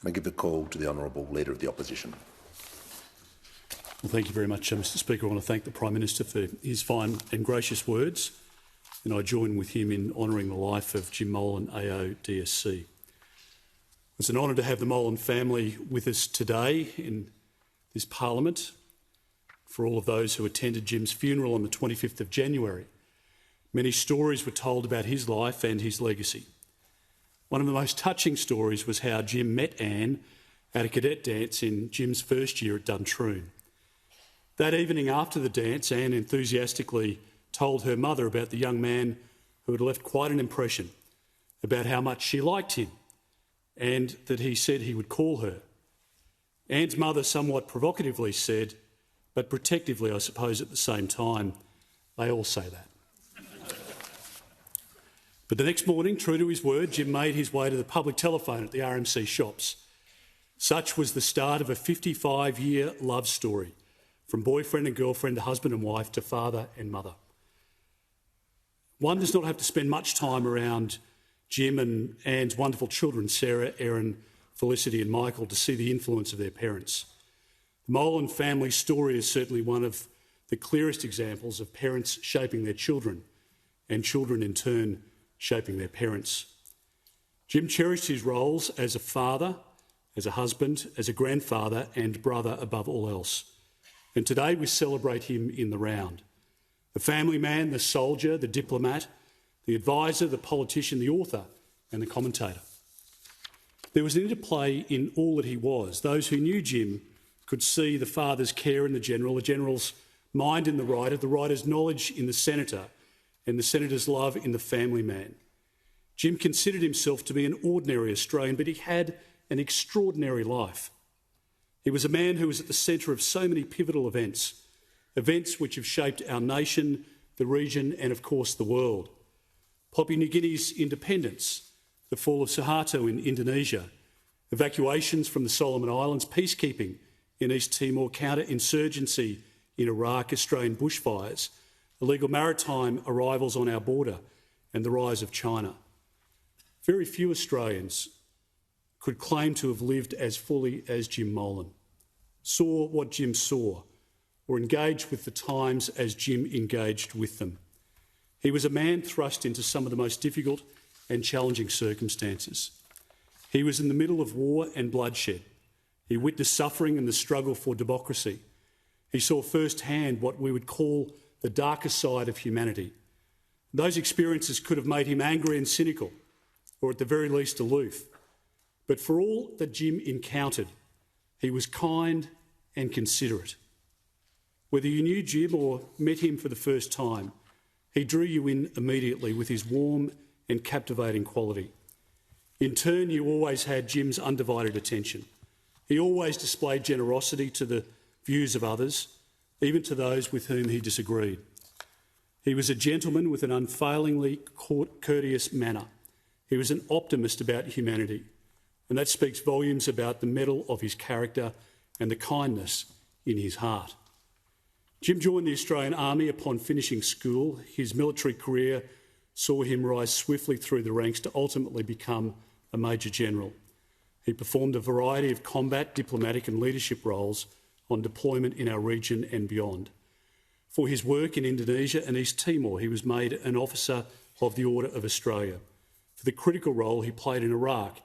I give the call to the Honourable Leader of the Opposition. Well, thank you very much, Mr Speaker. I want to thank the Prime Minister for his fine and gracious words, and I join with him in honouring the life of Jim Molan, AO DSC. It's an honour to have the Molan family with us today in this Parliament. For all of those who attended Jim's funeral on the 25th of January, many stories were told about his life and his legacy. One of the most touching stories was how Jim met Anne at a cadet dance in Jim's first year at Duntroon. That evening after the dance, Anne enthusiastically told her mother about the young man who had left quite an impression, about how much she liked him, and that he said he would call her. Anne's mother somewhat provocatively said, but protectively, I suppose, at the same time, they all say that. But the next morning, true to his word, Jim made his way to the public telephone at the RMC shops. Such was the start of a 55-year love story, from boyfriend and girlfriend to husband and wife to father and mother. One does not have to spend much time around Jim and Anne's wonderful children, Sarah, Erin, Felicity and Michael, to see the influence of their parents. The Molan family story is certainly one of the clearest examples of parents shaping their children and children in turn shaping their parents. Jim cherished his roles as a father, as a husband, as a grandfather and brother above all else. And today we celebrate him in the round. The family man, the soldier, the diplomat, the advisor, the politician, the author and the commentator. There was an interplay in all that he was. Those who knew Jim could see the father's care in the general's mind in the writer's knowledge in the senator, and the senator's love in the family man. Jim considered himself to be an ordinary Australian, but he had an extraordinary life. He was a man who was at the centre of so many pivotal events, events which have shaped our nation, the region and, of course, the world. Papua New Guinea's independence, the fall of Suharto in Indonesia, evacuations from the Solomon Islands, peacekeeping in East Timor, counter-insurgency in Iraq, Australian bushfires, illegal maritime arrivals on our border and the rise of China. Very few Australians could claim to have lived as fully as Jim Molan, saw what Jim saw, or engaged with the times as Jim engaged with them. He was a man thrust into some of the most difficult and challenging circumstances. He was in the middle of war and bloodshed. He witnessed suffering and the struggle for democracy. He saw firsthand what we would call the darker side of humanity. Those experiences could have made him angry and cynical, or at the very least aloof. But for all that Jim encountered, he was kind and considerate. Whether you knew Jim or met him for the first time, he drew you in immediately with his warm and captivating quality. In turn, you always had Jim's undivided attention. He always displayed generosity to the views of others, even to those with whom he disagreed. He was a gentleman with an unfailingly courteous manner. He was an optimist about humanity, and that speaks volumes about the mettle of his character and the kindness in his heart. Jim joined the Australian Army upon finishing school. His military career saw him rise swiftly through the ranks to ultimately become a Major General. He performed a variety of combat, diplomatic and leadership roles on deployment in our region and beyond. For his work in Indonesia and East Timor, he was made an Officer of the Order of Australia. For the critical role he played in Iraq,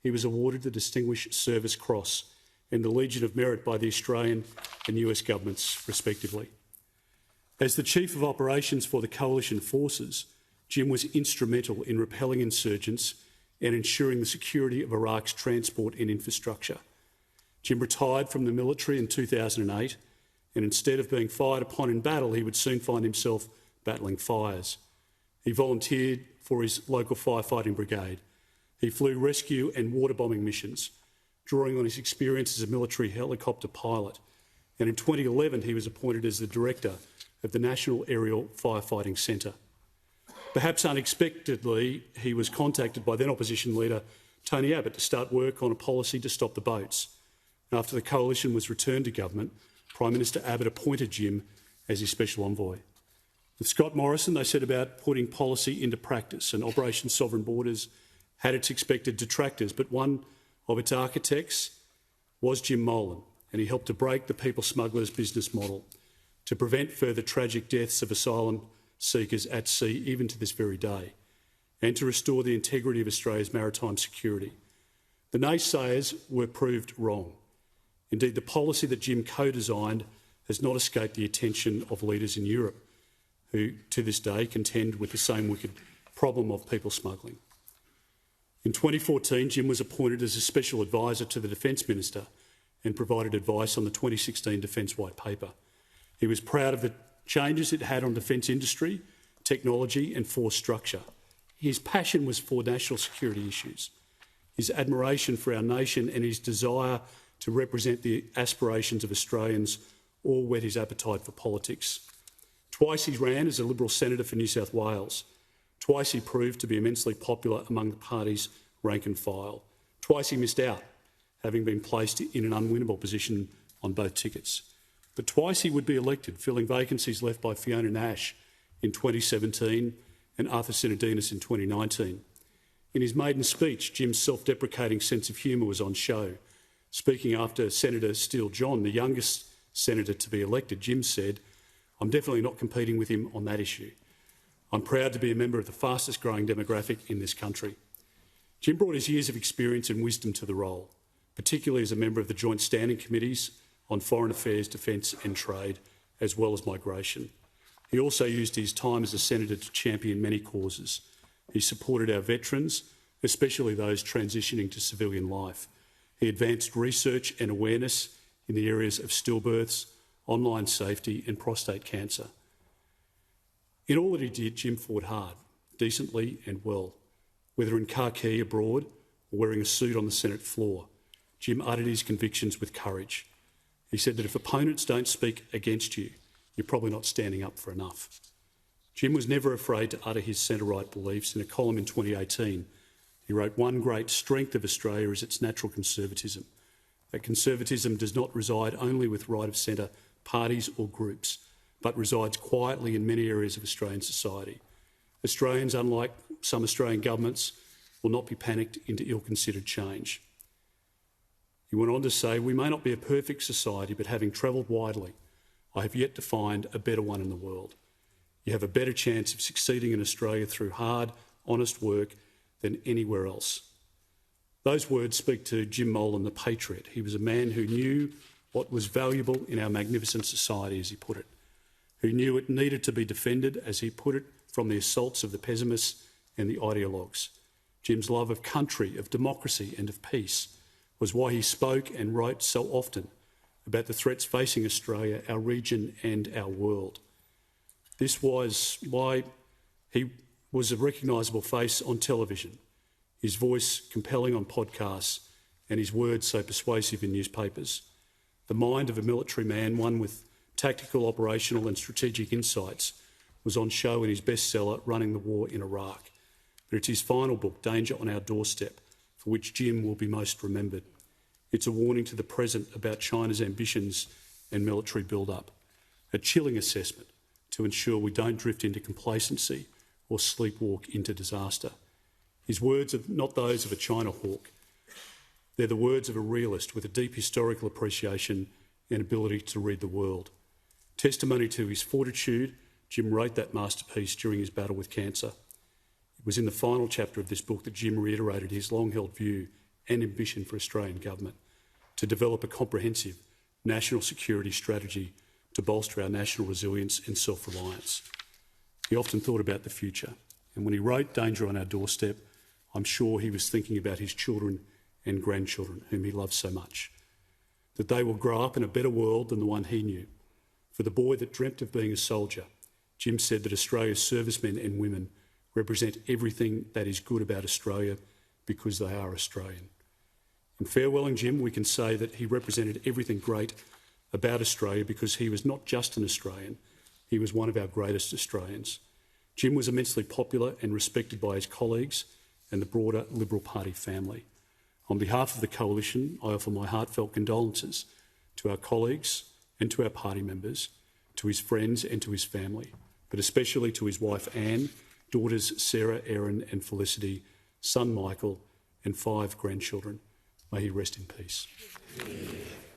he was awarded the Distinguished Service Cross and the Legion of Merit by the Australian and US governments, respectively. As the Chief of Operations for the Coalition Forces, Jim was instrumental in repelling insurgents and ensuring the security of Iraq's transport and infrastructure. Jim retired from the military in 2008, and instead of being fired upon in battle, he would soon find himself battling fires. He volunteered for his local firefighting brigade. He flew rescue and water bombing missions, drawing on his experience as a military helicopter pilot. And in 2011, he was appointed as the director of the National Aerial Firefighting Centre. Perhaps unexpectedly, he was contacted by then opposition leader Tony Abbott to start work on a policy to stop the boats. After the coalition was returned to government, Prime Minister Abbott appointed Jim as his special envoy. With Scott Morrison, they set about putting policy into practice, and Operation Sovereign Borders had its expected detractors, but one of its architects was Jim Molan, and he helped to break the people smugglers' business model, to prevent further tragic deaths of asylum seekers at sea, even to this very day, and to restore the integrity of Australia's maritime security. The naysayers were proved wrong. Indeed, the policy that Jim co-designed has not escaped the attention of leaders in Europe, who to this day contend with the same wicked problem of people smuggling. In 2014, Jim was appointed as a special advisor to the Defence Minister and provided advice on the 2016 Defence White Paper. He was proud of the changes it had on defence industry, technology and force structure. His passion was for national security issues. His admiration for our nation and his desire to represent the aspirations of Australians all whet his appetite for politics. Twice he ran as a Liberal Senator for New South Wales. Twice he proved to be immensely popular among the party's rank and file. Twice he missed out, having been placed in an unwinnable position on both tickets. But twice he would be elected, filling vacancies left by Fiona Nash in 2017 and Arthur Sinodinos in 2019. In his maiden speech, Jim's self-deprecating sense of humour was on show. Speaking after Senator Steele John, the youngest senator to be elected, Jim said, "I'm definitely not competing with him on that issue. I'm proud to be a member of the fastest growing demographic in this country." Jim brought his years of experience and wisdom to the role, particularly as a member of the Joint Standing Committees on Foreign Affairs, Defence and Trade, as well as migration. He also used his time as a senator to champion many causes. He supported our veterans, especially those transitioning to civilian life. He advanced research and awareness in the areas of stillbirths, online safety and prostate cancer. In all that he did, Jim fought hard, decently and well. Whether in khaki abroad or wearing a suit on the Senate floor, Jim uttered his convictions with courage. He said that if opponents don't speak against you, you're probably not standing up for enough. Jim was never afraid to utter his centre-right beliefs. In a column in 2018, he wrote, "One great strength of Australia is its natural conservatism. That conservatism does not reside only with right-of-centre parties or groups, but resides quietly in many areas of Australian society. Australians, unlike some Australian governments, will not be panicked into ill-considered change." He went on to say, "We may not be a perfect society, but having travelled widely, I have yet to find a better one in the world. You have a better chance of succeeding in Australia through hard, honest work than anywhere else." Those words speak to Jim Molan, the patriot. He was a man who knew what was valuable in our magnificent society, as he put it, who knew it needed to be defended, as he put it, from the assaults of the pessimists and the ideologues. Jim's love of country, of democracy and of peace was why he spoke and wrote so often about the threats facing Australia, our region and our world. This was why he was a recognisable face on television, his voice compelling on podcasts and his words so persuasive in newspapers. The mind of a military man, one with tactical, operational and strategic insights, was on show in his bestseller, Running the War in Iraq. But it's his final book, Danger on Our Doorstep, for which Jim will be most remembered. It's a warning to the present about China's ambitions and military build-up, a chilling assessment to ensure we don't drift into complacency or sleepwalk into disaster. His words are not those of a China hawk. They're the words of a realist with a deep historical appreciation and ability to read the world. Testimony to his fortitude, Jim wrote that masterpiece during his battle with cancer. It was in the final chapter of this book that Jim reiterated his long-held view and ambition for Australian government to develop a comprehensive national security strategy to bolster our national resilience and self-reliance. He often thought about the future, and when he wrote Danger on Our Doorstep, I'm sure he was thinking about his children and grandchildren, whom he loves so much, that they will grow up in a better world than the one he knew. For the boy that dreamt of being a soldier, Jim said that Australia's servicemen and women represent everything that is good about Australia because they are Australian. In farewelling Jim, we can say that he represented everything great about Australia because he was not just an Australian, he was one of our greatest Australians. Jim was immensely popular and respected by his colleagues and the broader Liberal Party family. On behalf of the Coalition, I offer my heartfelt condolences to our colleagues and to our party members, to his friends and to his family, but especially to his wife Anne, daughters Sarah, Erin and Felicity, son Michael and 5 grandchildren. May he rest in peace.